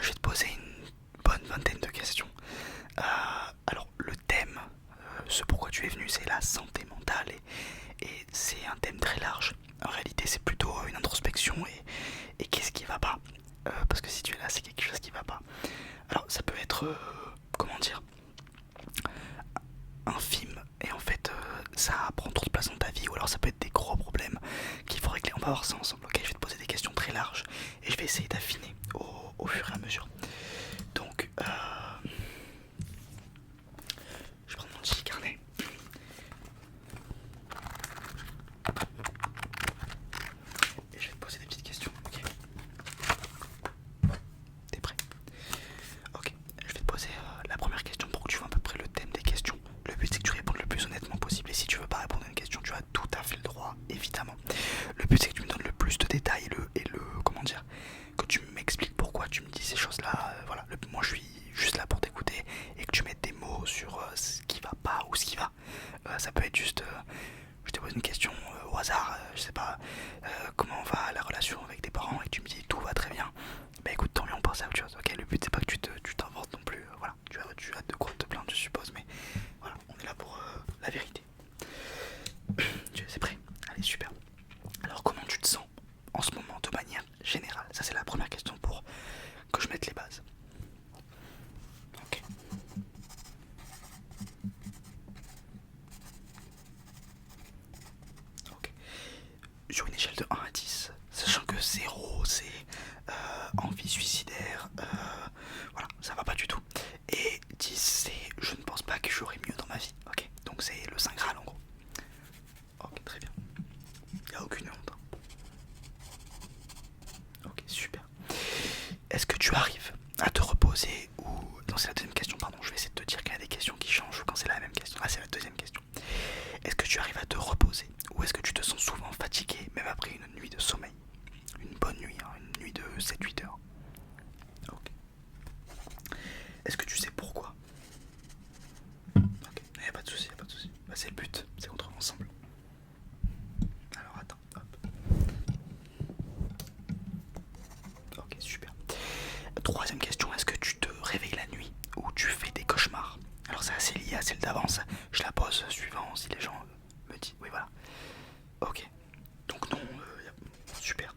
je vais te poser une bonne vingtaine de questions. Alors le thème, ce pourquoi tu es venu, c'est la santé mentale et c'est un thème très large. En réalité c'est plutôt une introspection et qu'est-ce qui va pas. Parce que si tu es là c'est quelque chose qui va pas. Alors ça peut être, comment dire, infime et en fait ça prend trop de place dans ta vie ou alors ça peut être des gros problèmes qu'il faut régler. On va voir ça ensemble, ok? Je vais te poser des questions très larges et je vais essayer d'affiner au fur et à mesure. Donc je vais prendre mon petit carnet. Et je vais te poser des petites questions, ok? T'es prêt? Ok, je vais te poser la première question pour que tu vois à peu près le thème des questions. Le but c'est que tu répondes le plus honnêtement possible et si tu veux pas répondre à une question, tu as tout à fait le droit, évidemment. Le but c'est que tu me donnes le plus de détails et le comment dire, que tu m'expliques pourquoi tu me dis ces choses-là. Voilà, moi je suis juste là pour t'écouter et que tu mettes des mots sur ce qui va pas ou ce qui va. Ça peut être juste, je te pose une question au hasard, je sais pas, comment va la relation avec tes parents et tu me dis tout va très bien. Bah écoute, tant mieux, on pense à autre chose, ok? Le but c'est pas que tu t'inventes non plus, voilà, tu as de quoi te plaindre je suppose, mais voilà, on est là pour la vérité. C'est prêt? Allez, super. Alors comment tu te sens en ce moment de manière générale? Ça c'est la première question pour que je mette les bases. Ok. Ok. Sur une échelle de 1 à 10, sachant que 0 c'est envie suicidaire, voilà, ça va pas du tout. Et 10 c'est je ne pense pas que j'aurai mieux dans ma vie. Ok, donc c'est le 5 Graal en gros. Ok, très bien. Il n'y a aucune honte, hein. Ok, super. Est-ce que tu arrives à te reposer ou... Non, c'est la deuxième question, pardon. Je vais essayer de te dire qu'il y a des questions qui changent quand c'est la même question. Ah, c'est la deuxième question. Est-ce que tu arrives à te reposer ou est-ce que tu te sens souvent fatigué, même après une nuit de sommeil? Une bonne nuit, hein, une nuit de 7-8 heures. Ok. Est-ce que tu sais pourquoi? Ok, y a pas de souci, y a pas de souci. Bah, c'est le but, c'est qu'on trouve ensemble. Alors attends, hop. Ok, super. Troisième question, est-ce que tu te réveilles la nuit ou tu fais des cauchemars? Alors c'est assez lié à celle d'avance, je la pose suivant si les gens me disent. Oui voilà. Ok, donc non, super.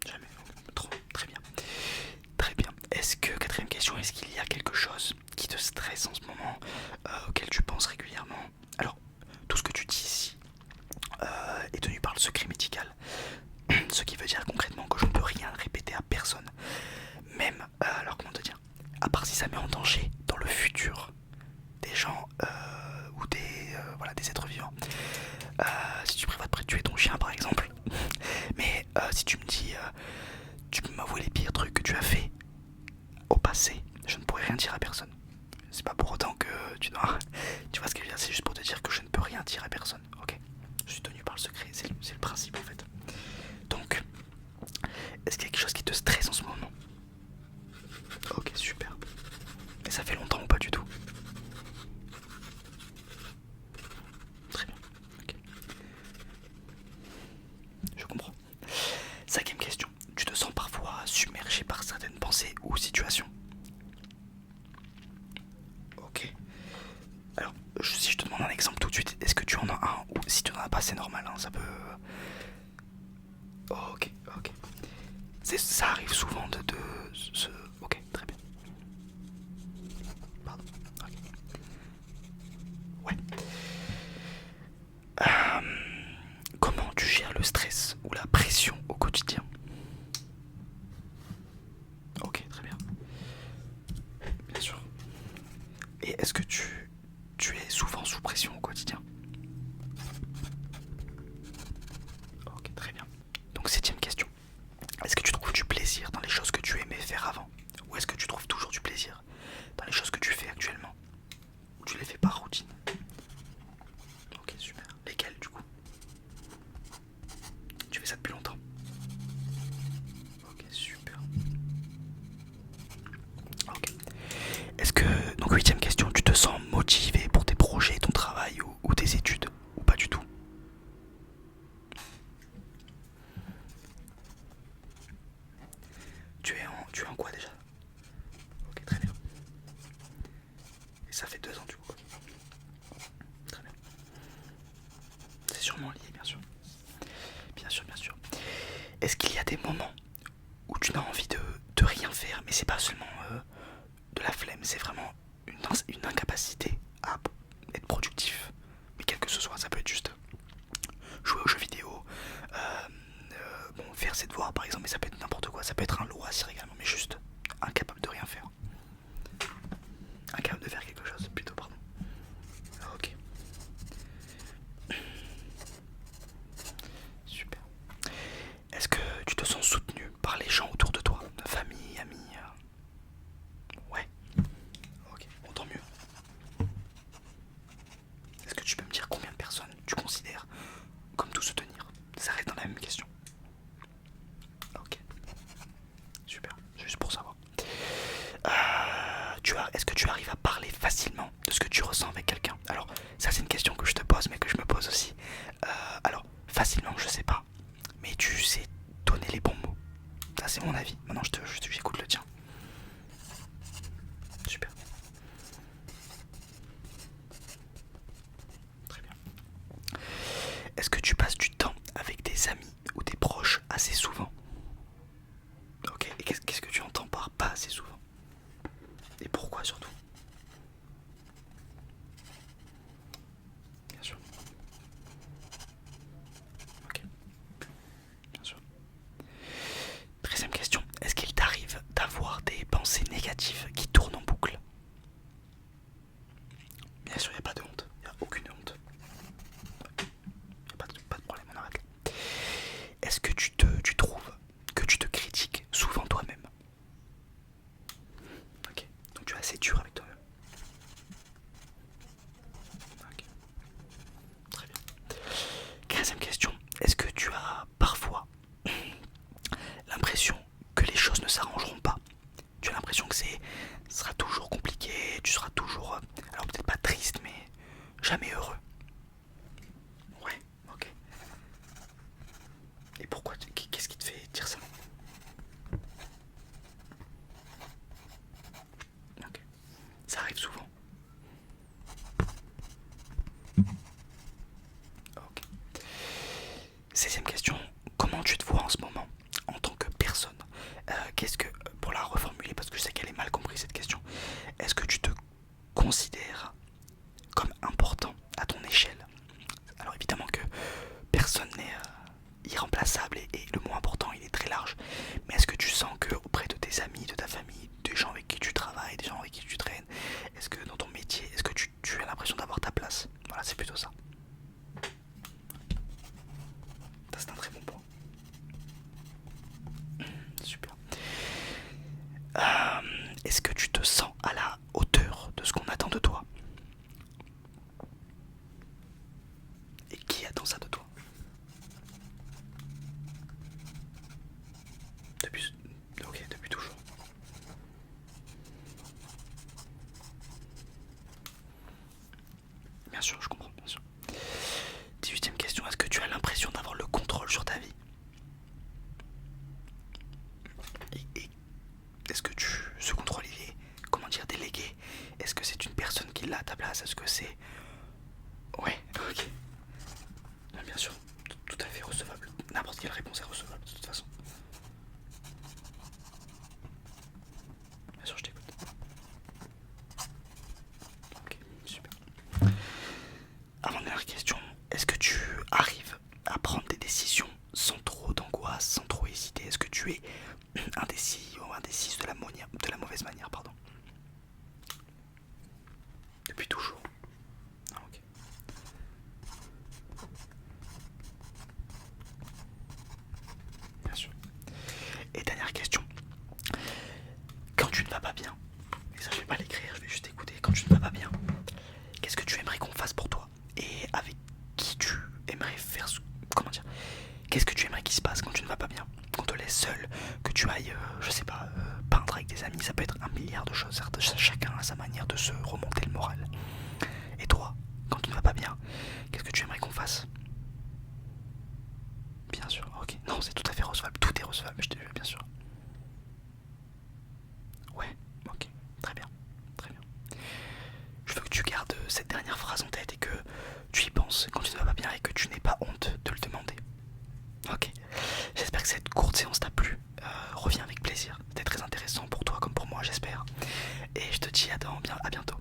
Jamais, trop, très bien. Très bien. Est-ce que, quatrième question, est-ce qu'il y a quelque chose qui te stresse en ce moment, auquel tu penses régulièrement? Alors, tout ce que tu dis ici est tenu par le secret médical. Ce qui veut dire concrètement que je ne peux rien répéter à personne. Même, alors comment te dire, à part si ça met en danger dans le futur des gens ou voilà, des êtres vivants. Si tu prévois de tuer ton chien par exemple. Mais si tu me dis, tu peux m'avouer les pires trucs que tu as fait au passé, je ne pourrais rien dire à personne. C'est pas pour autant que tu dois... Tu vois ce que je veux dire, c'est juste pour te dire que je ne peux rien dire à personne, ok? Je suis tenu par le secret, c'est le principe en fait. Donc, est-ce qu'il y a quelque chose qui te stresse en ce moment? Ok, super. Et ça fait longtemps ou pas du tout? Très bien, ok. Je comprends. Cinquième question. Tu te sens parfois submergé par certaines pensées ou situations? Ok. Alors, si je te demande un exemple tout de suite, est-ce que tu en as un? Ou si tu en as pas, c'est normal, hein, ça peut... Oh, ok, ok. Ça arrive souvent de ce... Ok, très bien. Pardon. Ok. Ouais. Comment tu gères le stress ou la pression au quotidien? Ok, très bien. Bien sûr. Et est-ce que tu es souvent sous pression au quotidien? Ok, très bien. Donc septième question. Est-ce que tu trouves du plaisir dans les choses que tu aimais faire avant? Ou est-ce que tu trouves toujours du plaisir dans les choses que tu fais actuellement? Ou tu les fais par routine? Ok, super. Lesquelles du coup? Tu fais ça depuis longtemps? Ok, super. Ok. Est-ce que, donc huitième question, tu te sens motivé Tu es en quoi déjà? Ok, très bien. Et ça fait 2 ans du coup. Très bien. C'est sûrement lié, bien sûr. Bien sûr, bien sûr. Est-ce qu'il y a des moments où tu n'as envie de rien faire, mais c'est pas seulement de la flemme, c'est vraiment une incapacité à être productif, mais quel que ce soit, ça peut être juste jouer aux jeux vidéo, bon, faire ses devoirs par exemple, mais ça peut être n'importe quoi, ça peut être un loisir également, mais juste incapable de rien faire. Incapable de faire quelque chose, plutôt, pardon. Ok. Super. Est-ce que tu te sens soutenu par les gens autour de toi, famille, amis? Ouais. Ok, bon, tant mieux. Est-ce que tu peux me dire combien de personnes tu considères comme tout soutenir? Ça reste dans la même question. Ok, super, juste pour savoir. Est-ce que tu arrives à parler facilement de ce que tu ressens avec quelqu'un? Alors, ça c'est une question que je te pose, mais que je me pose aussi. Alors, facilement, je sais pas, mais tu sais donner les bons mots. Ça c'est mon avis. Maintenant, j'écoute le tien. Super. Très bien. Est-ce que tu passes du temps avec des amis ou des proches assez souvent? Ok, et qu'est-ce que tu entends par pas assez souvent? Et pourquoi surtout? Bien sûr. Ok, bien sûr. 13e question. Est-ce qu'il t'arrive d'avoir des pensées négatives qui tournent en boucle? Bien sûr, il n'y a pas de honte. Il n'y a aucune honte. Il n'y a pas de problème, on arrête là. Est-ce que tu trouves que tu te critiques souvent toi-même? Ok, donc tu es assez dur avec toi-même. Ok, très bien. 15e question. Est-ce que tu as parfois l'impression que les choses ne s'arrangeront pas? Tu as l'impression que ce sera toujours compliqué, tu seras toujours, alors peut-être pas triste, mais jamais heureux? Ouais, ok. Et pourquoi? Qu'est-ce qui te fait dire ça? Ok. Ça arrive souvent. Ok. 16e question. Comment tu te vois en ce moment en tant que personne? Qu'est-ce que, pour la reformuler, parce que je sais qu'elle est mal comprise cette question, est-ce que tu te considères comme important à ton échelle? Alors évidemment que personne n'est irremplaçable et le mot important il est très large, mais est-ce que tu sens que auprès de tes amis, de ta famille, des gens avec qui tu travailles, des gens avec qui tu traînes, est-ce que dans ton métier, est-ce que tu as l'impression d'avoir ta place? Voilà, c'est plutôt ça. Ça c'est un très bon point. Super. Est-ce que tu te sens à la hauteur de ce qu'on attend de toi? Et qui attend ça de toi? Depuis... Ok, depuis toujours. Bien sûr, je comprends, bien sûr. 18e question, est-ce que tu as l'impression d'avoir le contrôle sur ta vie? Et est-ce que ce contrôle il est, comment dire, délégué? Est-ce que c'est une personne qui l'a à ta place? Est-ce que c'est... Ouais, ok. Non, bien sûr, tout à fait recevable. N'importe quelle réponse est recevable de toute façon. Bien sûr, je t'écoute. Ok, super. Avant-dernière question, est-ce que tu arrives à prendre des décisions sans trop d'angoisse, sans trop hésiter? Est-ce que tu es indécis ou indécise de la mauvaise manière, pardon? Depuis toujours. Ah, ok. Bien sûr. Et dernière question, quand tu ne vas pas bien, et ça je vais pas l'écrire, je vais juste écouter, quand tu ne vas pas bien, qu'est-ce que tu aimerais qu'on fasse pour toi? Et avec qui tu aimerais faire... Comment dire? Qu'est-ce que tu aimerais qu'il se passe quand tu ne vas pas bien? Qu'on te laisse seul, que tu ailles, je sais pas, peindre avec des amis, ça peut être un milliard de choses, certes, chacun a sa manière de se remonter le moral. Et toi, quand tu ne vas pas bien, qu'est-ce que tu aimerais qu'on fasse? Bien sûr, ok. Non, c'est tout à fait recevable, tout est recevable, je te dis bien sûr. que cette courte séance t'a plu. Reviens avec plaisir. C'était très intéressant pour toi comme pour moi, j'espère. Et je te dis à bientôt.